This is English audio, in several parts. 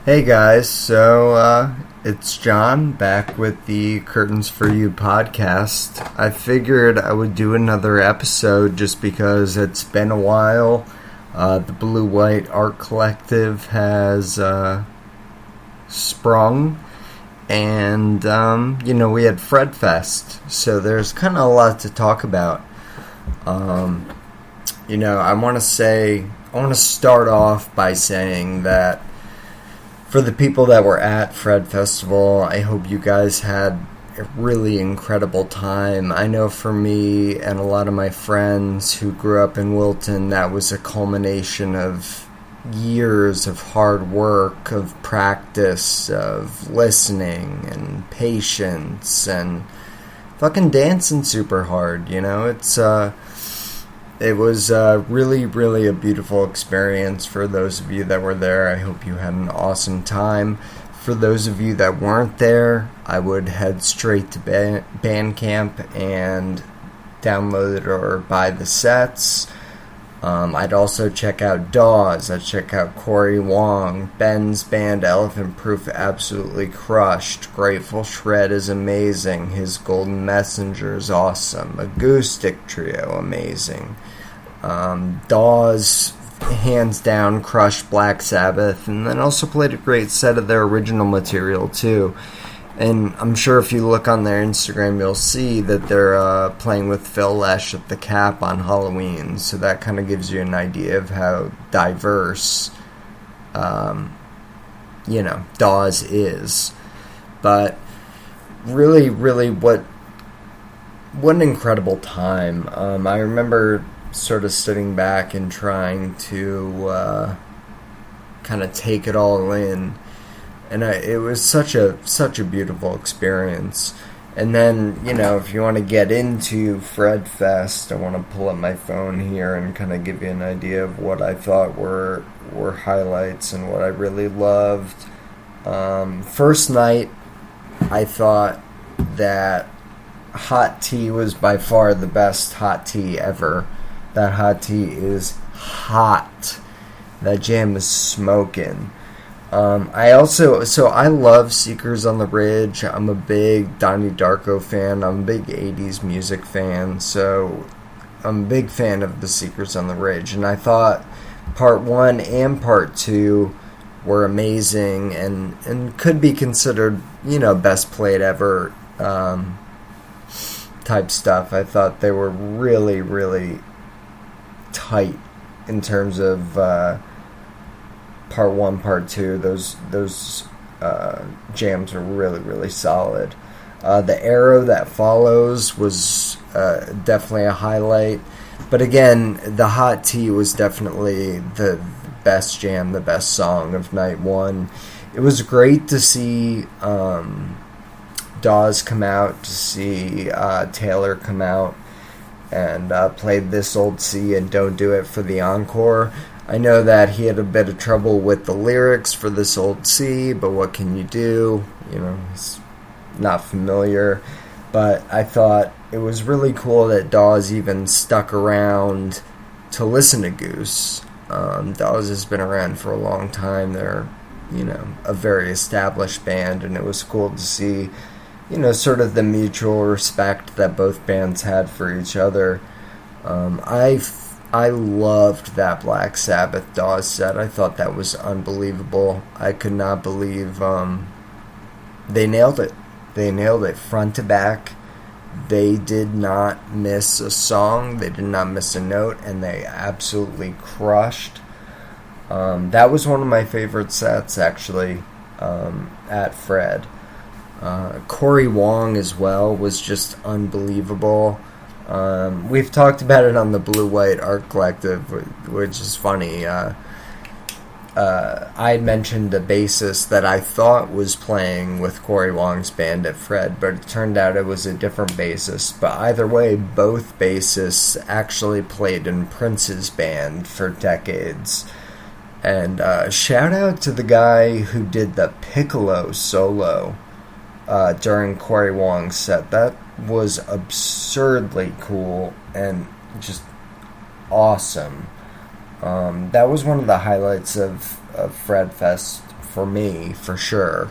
Hey guys, it's John back with the Curtins For You Podcast. I figured I would do another episode just because it's been a while. The BlueWhite Art Collective has sprung, and we had Fred Fest, so there's kind of a lot to talk about. I want to start off by saying that for the people that were at Fred Festival, I hope you guys had a really incredible time. I know for me and a lot of my friends who grew up in Wilton, that was a culmination of years of hard work, of practice, of listening and patience and fucking dancing super hard, It was really, really a beautiful experience for those of you that were there. I hope you had an awesome time. For those of you that weren't there, I would head straight to Bandcamp and download or buy the sets. I'd also check out Dawes. I'd check out Corey Wong. Ben's band Elephant Proof absolutely crushed. Grateful Shred is amazing. His Golden Messenger is awesome. Acoustic Trio, amazing. Dawes, hands down, crushed Black Sabbath, and then also played a great set of their original material too. And I'm sure if you look on their Instagram, you'll see that they're playing with Phil Lesh at the Cap on Halloween. So that kind of gives you an idea of how diverse, Dawes is. But really, really, what an incredible time. I remember sort of sitting back and trying to kind of take it all in. And it was such a beautiful experience. And then, if you want to get into Fred Fest, I want to pull up my phone here and kind of give you an idea of what I thought were highlights and what I really loved. First night, I thought that Hot Tea was by far the best hot tea ever. That hot tea is hot. That jam is smoking. I love Seekers on the Ridge. I'm a big Donnie Darko fan. I'm a big 80s music fan. So I'm a big fan of the Seekers on the Ridge. And I thought part 1 and part 2 were amazing and could be considered, best played ever type stuff. I thought they were really, really tight in terms of part 1, part 2, those jams are really, really solid. The Arrow that follows was definitely a highlight. But again, the Hot Tea was definitely the best jam, the best song of night 1. It was great to see Dawes come out, to see Taylor come out and played This Old Sea and Don't Do It for the encore. I know that he had a bit of trouble with the lyrics for This Old Sea, but what can you do? He's not familiar. But I thought it was really cool that Dawes even stuck around to listen to Goose. Dawes has been around for a long time. They're, a very established band, and it was cool to see, sort of the mutual respect that both bands had for each other. I loved that Black Sabbath Dawes set. I thought that was unbelievable. I could not believe they nailed it. They nailed it front to back. They did not miss a song. They did not miss a note, and they absolutely crushed. That was one of my favorite sets, actually, at Fred. Corey Wong as well was just unbelievable. We've talked about it on the BlueWhite Art Collective, which is funny. I had mentioned a bassist that I thought was playing with Corey Wong's band at Fred, but it turned out it was a different bassist. But either way, both bassists actually played in Prince's band for decades. And shout out to the guy who did the piccolo solo during Corey Wong's set. That was absurdly cool and just awesome. That was one of the highlights of Fred Fest for me, for sure.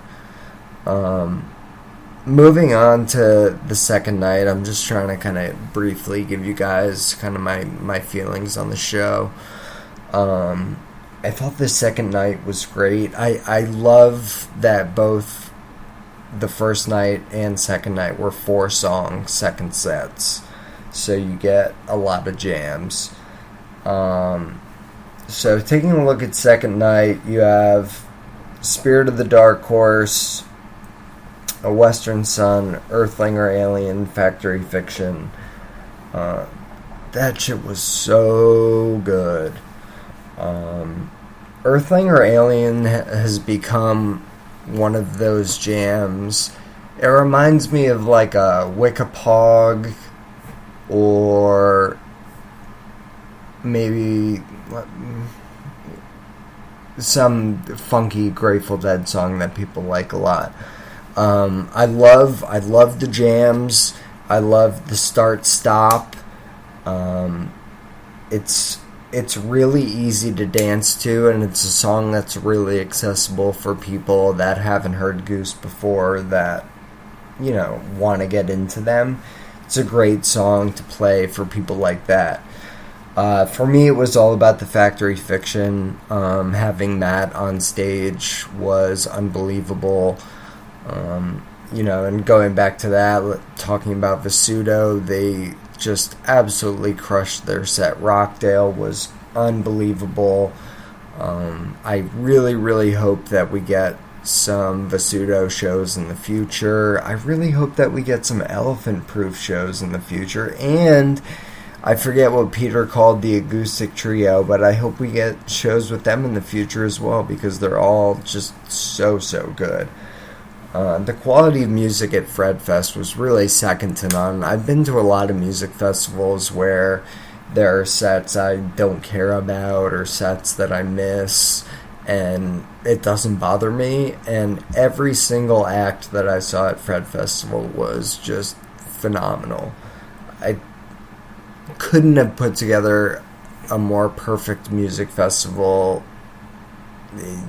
Moving on to the second night, I'm just trying to kind of briefly give you guys kind of my feelings on the show. I thought the second night was great. I love that both the first night and second night were 4-song second sets. So you get a lot of jams. So taking a look at second night, you have Spirit of the Dark Horse, A Western Sun, Earthling or Alien, Factory Fiction. That shit was so good. Earthling or Alien has become one of those jams. It reminds me of like a Wickapog or maybe some funky Grateful Dead song that people like a lot. I love the jams. I love the start-stop. It's really easy to dance to, and it's a song that's really accessible for people that haven't heard Goose before, that, you know, want to get into them. It's a great song to play for people like that. For me, it was all about the Factory Fiction. Having Matt on stage was unbelievable. You know, and going back to that, talking about Visudo, they just absolutely crushed their set. Rockdale was unbelievable. I really, really hope that we get some Visudo shows in the future. I really hope that we get some Elephant Proof shows in the future. And I forget what Peter called the acoustic trio, but I hope we get shows with them in the future as well, because they're all just so good. The quality of music at Fred Fest was really second to none. I've been to a lot of music festivals where there are sets I don't care about or sets that I miss, and it doesn't bother me. And every single act that I saw at Fred Festival was just phenomenal. I couldn't have put together a more perfect music festival,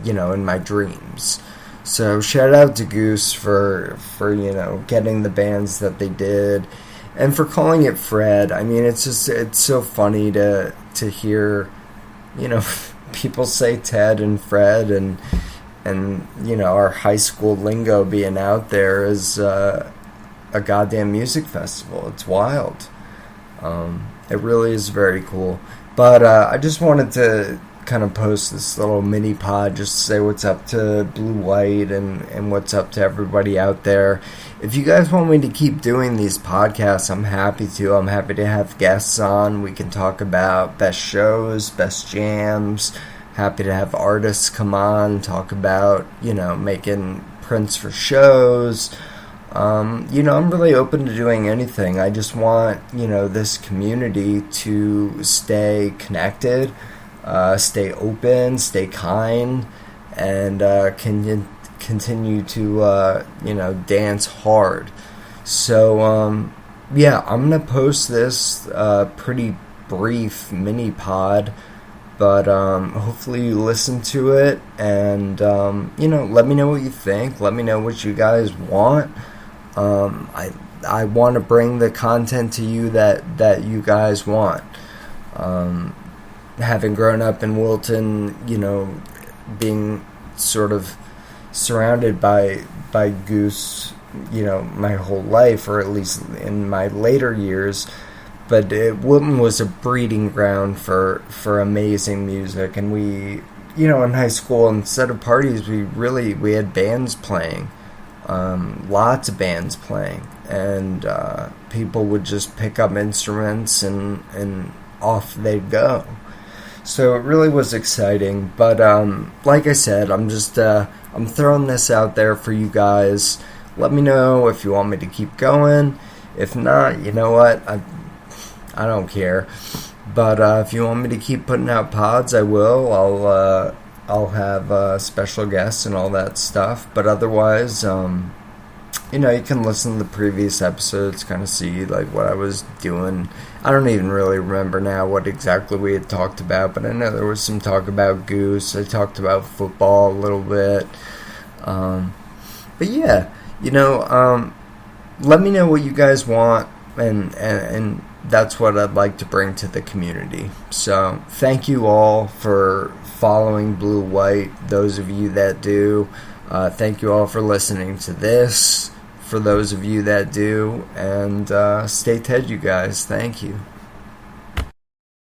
you know, in my dreams. So shout out to Goose for you know, getting the bands that they did, and for calling it Fred. I mean, it's so funny to hear, you know, people say Ted and Fred, and you know, our high school lingo being out there as a goddamn music festival. It's wild. It really is very cool. But I just wanted to kind of post this little mini pod just to say what's up to BlueWhite and what's up to everybody out there. If you guys want me to keep doing these podcasts, I'm happy to. I'm happy to have guests on. We can talk about best shows, best jams. Happy to have artists come on, talk about, you know, making prints for shows. You know, I'm really open to doing anything. I just want, you know, this community to stay connected, stay open, stay kind, and continue to, you know, dance hard. So, yeah, I'm going to post this pretty brief mini pod, but hopefully you listen to it, and, you know, let me know what you think. Let me know what you guys want. I want to bring the content to you that you guys want. Having grown up in Wilton, you know, being sort of surrounded by Goose, you know, my whole life, or at least in my later years, but Wilton was a breeding ground for amazing music. And we, you know, in high school, instead of parties, we had bands playing. Lots of bands playing, and people would just pick up instruments and off they'd go. So it really was exciting. But like I said, I'm just I'm throwing this out there for you guys. Let me know if you want me to keep going. If not, you know what, I don't care. But if you want me to keep putting out pods, I will. I'll have special guests and all that stuff. But otherwise, you can listen to the previous episodes, kind of see like what I was doing. I don't even really remember now what exactly we had talked about, but I know there was some talk about Goose. I talked about football a little bit. But yeah, let me know what you guys want, and that's what I'd like to bring to the community. So thank you all for following BlueWhite, those of you that do. Thank you all for listening to this, for those of you that do, and stay Ted, you guys. Thank you.